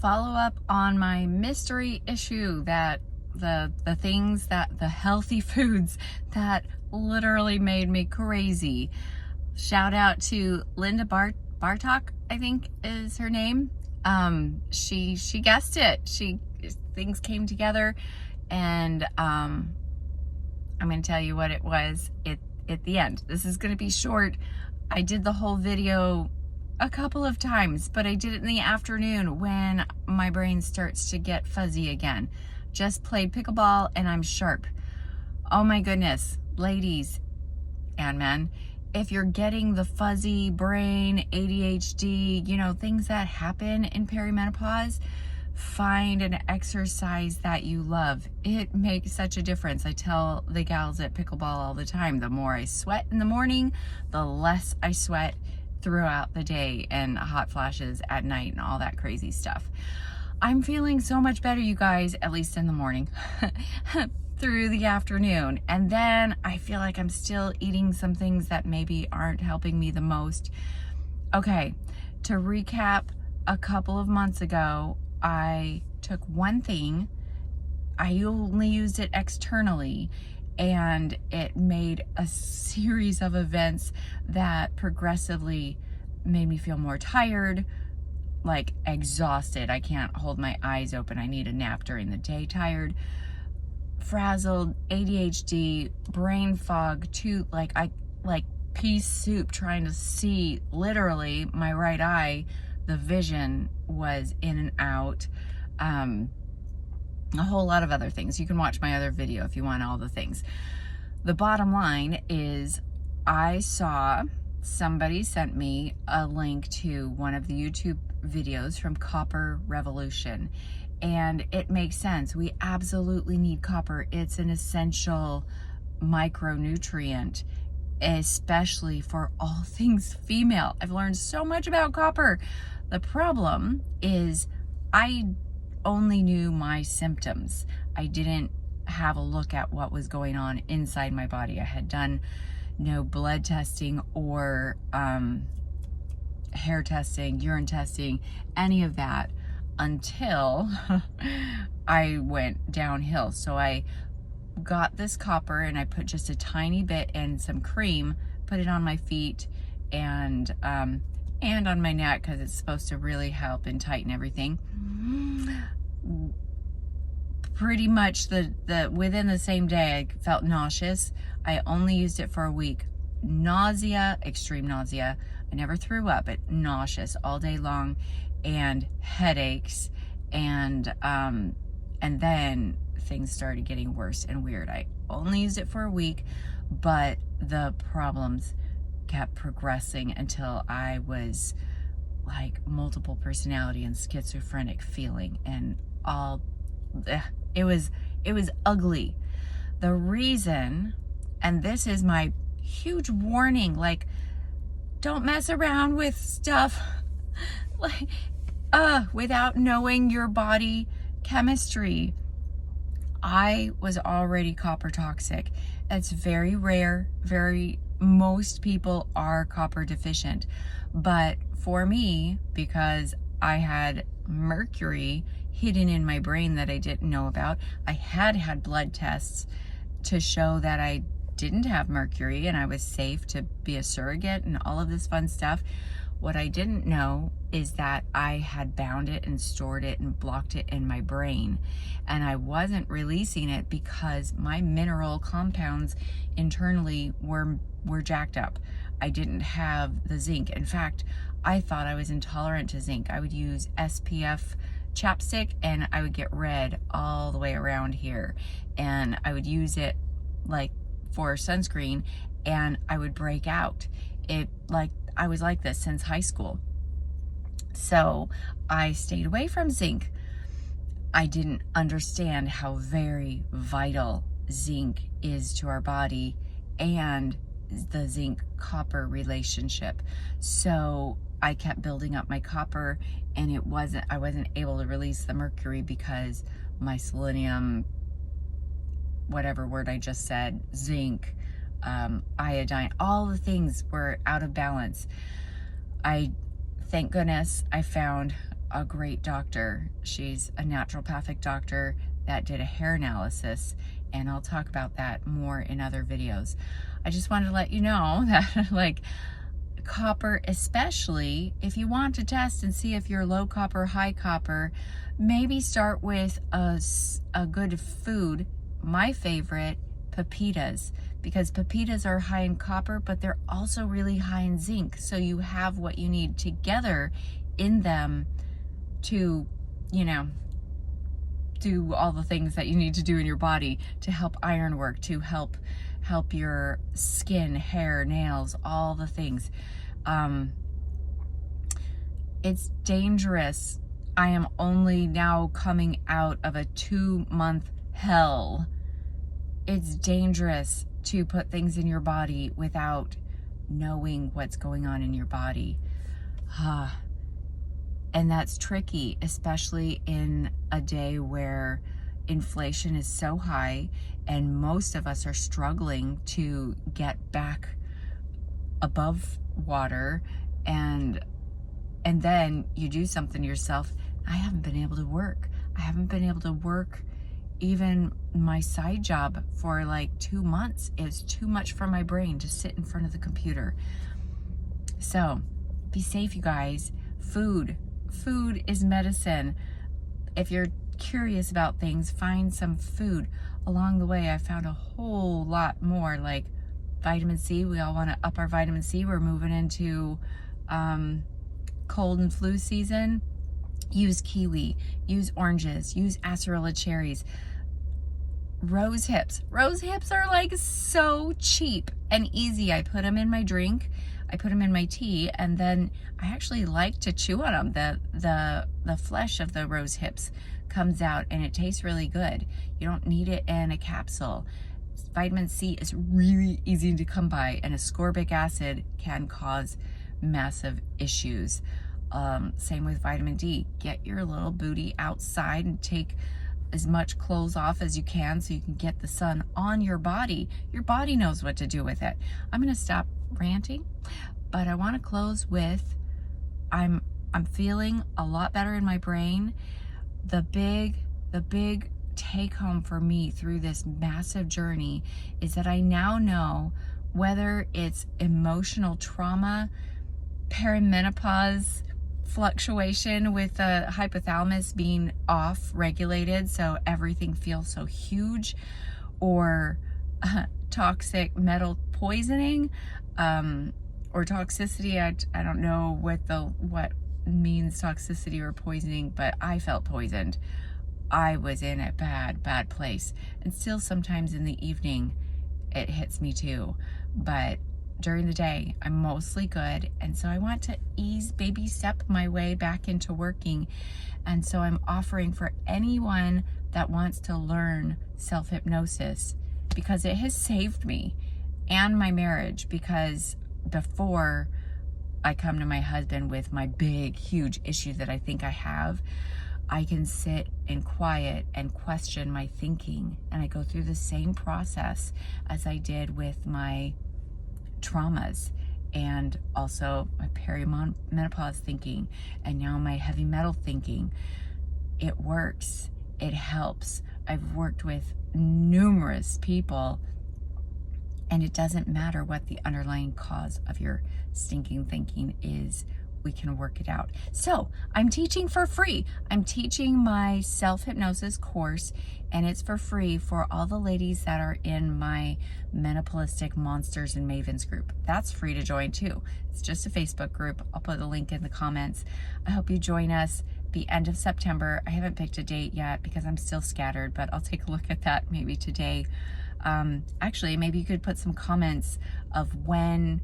follow up on my mystery issue that the healthy foods that literally made me crazy. Shout out to Linda Bartok, I think is her name. She guessed it. Things came together, and I'm going to tell you what it was at the end. This is going to be short. I did the whole video a couple of times, but I did it in the afternoon when my brain starts to get fuzzy again. Just played pickleball and I'm sharp. Oh my goodness, ladies and men, if you're getting the fuzzy brain, ADHD, things that happen in perimenopause, find an exercise that you love. It makes such a difference. I tell the gals at pickleball all the time, the more I sweat in the morning, the less I sweat throughout the day, and hot flashes at night and all that crazy stuff. I'm feeling so much better, you guys, at least in the morning, through the afternoon. And then I feel like I'm still eating some things that maybe aren't helping me the most. Okay, to recap, a couple of months ago, I took one thing, I only used it externally, and it made a series of events that progressively made me feel more tired, like exhausted. I can't hold my eyes open. I need a nap during the day. Tired, frazzled, ADHD, brain fog, like pea soup trying to see literally my right eye. The vision was in and out. A whole lot of other things. You can watch my other video if you want all the things. The bottom line is I saw somebody sent me a link to one of the YouTube videos from Copper Revolution, and it makes sense. We absolutely need copper. It's an essential micronutrient, especially for all things female. I've learned so much about copper. The problem is I only knew my symptoms. I didn't have a look at what was going on inside my body. I had done no blood testing or hair testing, urine testing, any of that until I went downhill. So I got this copper and I put just a tiny bit and some cream, put it on my feet and on my neck because it's supposed to really help and tighten everything. Pretty much within the same day, I felt nauseous. I only used it for a week. Nausea, extreme nausea. I never threw up, but nauseous all day long, and headaches, and then things started getting worse and weird. I only used it for a week, but the problems kept progressing until I was like multiple personality and schizophrenic feeling, and all it was ugly. The reason, and this is my huge warning, like, don't mess around with stuff like without knowing your body chemistry. I was already copper toxic. It's very rare. Most people are copper deficient, but for me, because I had mercury hidden in my brain that I didn't know about, I had blood tests to show that I didn't have mercury and I was safe to be a surrogate and all of this fun stuff. What I didn't know is that I had bound it and stored it and blocked it in my brain, and I wasn't releasing it because my mineral compounds internally were jacked up. I didn't have the zinc. In fact, I thought I was intolerant to zinc. I would use SPF chapstick and I would get red all the way around here, and I would use it like for sunscreen and I would break out. I was like this since high school. So I stayed away from zinc. I didn't understand how very vital zinc is to our body and the zinc copper relationship. So I kept building up my copper, and I wasn't able to release the mercury because my selenium, whatever word I just said, zinc, iodine, all the things were out of balance. Thank goodness I found a great doctor. She's a naturopathic doctor that did a hair analysis, and I'll talk about that more in other videos. I just wanted to let you know that like copper, especially if you want to test and see if you're low copper, high copper, maybe start with a good food. My favorite, pepitas, because pepitas are high in copper, but they're also really high in zinc. So you have what you need together in them to, you know, do all the things that you need to do in your body to help iron work, to help your skin, hair, nails, all the things. It's dangerous. I am only now coming out of a 2-month hell. It's dangerous to put things in your body without knowing what's going on in your body. And that's tricky, especially in a day where inflation is so high and most of us are struggling to get back above water, and then you do something to yourself. I haven't been able to work. I haven't been able to work even my side job for like 2 months. It's too much for my brain to sit in front of the computer. So be safe, you guys. Food is medicine. If you're curious about things, find some food. Along the way, I found a whole lot more, like vitamin C. We all want to up our vitamin C. We're moving into cold and flu season. Use kiwi, use oranges, use acerola cherries. Rose hips. Rose hips are like so cheap and easy. I put them in my drink. I put them in my tea, and then I actually like to chew on them. The flesh of the rose hips comes out and it tastes really good. You don't need it in a capsule. Vitamin C is really easy to come by, and ascorbic acid can cause massive issues. Same with vitamin D. Get your little booty outside and take as much clothes off as you can so you can get the sun on your body. Your body knows what to do with it. I'm going to stop ranting, but I want to close with I'm feeling a lot better in my brain. The big take home for me through this massive journey is that I now know whether it's emotional trauma, perimenopause, fluctuation with the hypothalamus being off regulated, so everything feels so huge, or toxic metal poisoning, or toxicity. I don't know what means toxicity or poisoning, but I felt poisoned. I was in a bad place, and still sometimes in the evening it hits me too, but during the day I'm mostly good. And so I want to baby step my way back into working. And so I'm offering for anyone that wants to learn self-hypnosis, because it has saved me and my marriage. Because before I come to my husband with my big huge issue that I think I have, I can sit in quiet and question my thinking, and I go through the same process as I did with my traumas, and also my perimenopause thinking, and now my heavy metal thinking. It works. It helps. I've worked with numerous people, and it doesn't matter what the underlying cause of your stinking thinking is. We can work it out. So I'm teaching for free. I'm teaching my self-hypnosis course, and it's for free for all the ladies that are in my Menopaulistic Monsters and Mavens group. That's free to join too. It's just a Facebook group. I'll put the link in the comments. I hope you join us the end of September. I haven't picked a date yet because I'm still scattered, but I'll take a look at that maybe today. Actually, maybe you could put some comments of when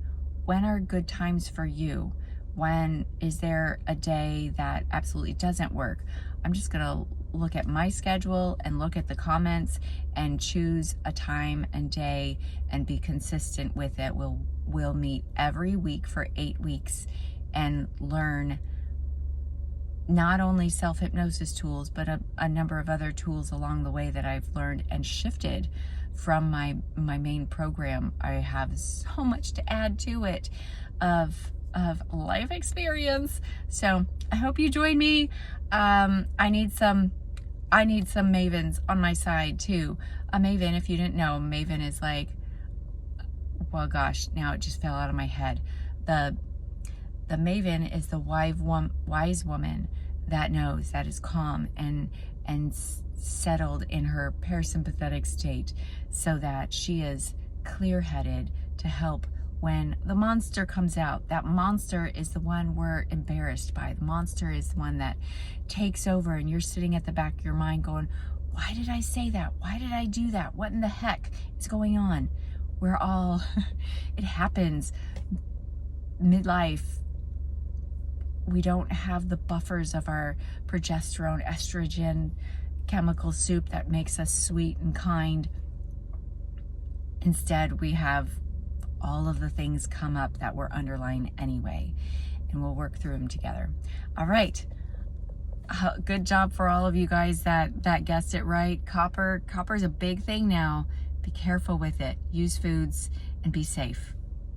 are good times for you. When is there a day that absolutely doesn't work? I'm just gonna look at my schedule and look at the comments and choose a time and day and be consistent with it. We'll meet every week for 8 weeks and learn not only self-hypnosis tools, but a number of other tools along the way that I've learned and shifted from my main program. I have so much to add to it of of life experience. So I hope you join me. I need some mavens on my side too. A maven, if you didn't know, maven is like, well, gosh, now it just fell out of my head. The maven is the wise woman that knows, that is calm and settled in her parasympathetic state, so that she is clear-headed to help when the monster comes out. That monster is the one we're embarrassed by. The monster is the one that takes over, and you're sitting at the back of your mind going, why did I say that? Why did I do that? What in the heck is going on? We're all, it happens midlife. We don't have the buffers of our progesterone, estrogen, chemical soup that makes us sweet and kind. Instead, we have all of the things come up that were underlying anyway, and we'll work through them together. All right. Good job for all of you guys that guessed it right. Copper is a big thing now. Be careful with it. Use foods and be safe.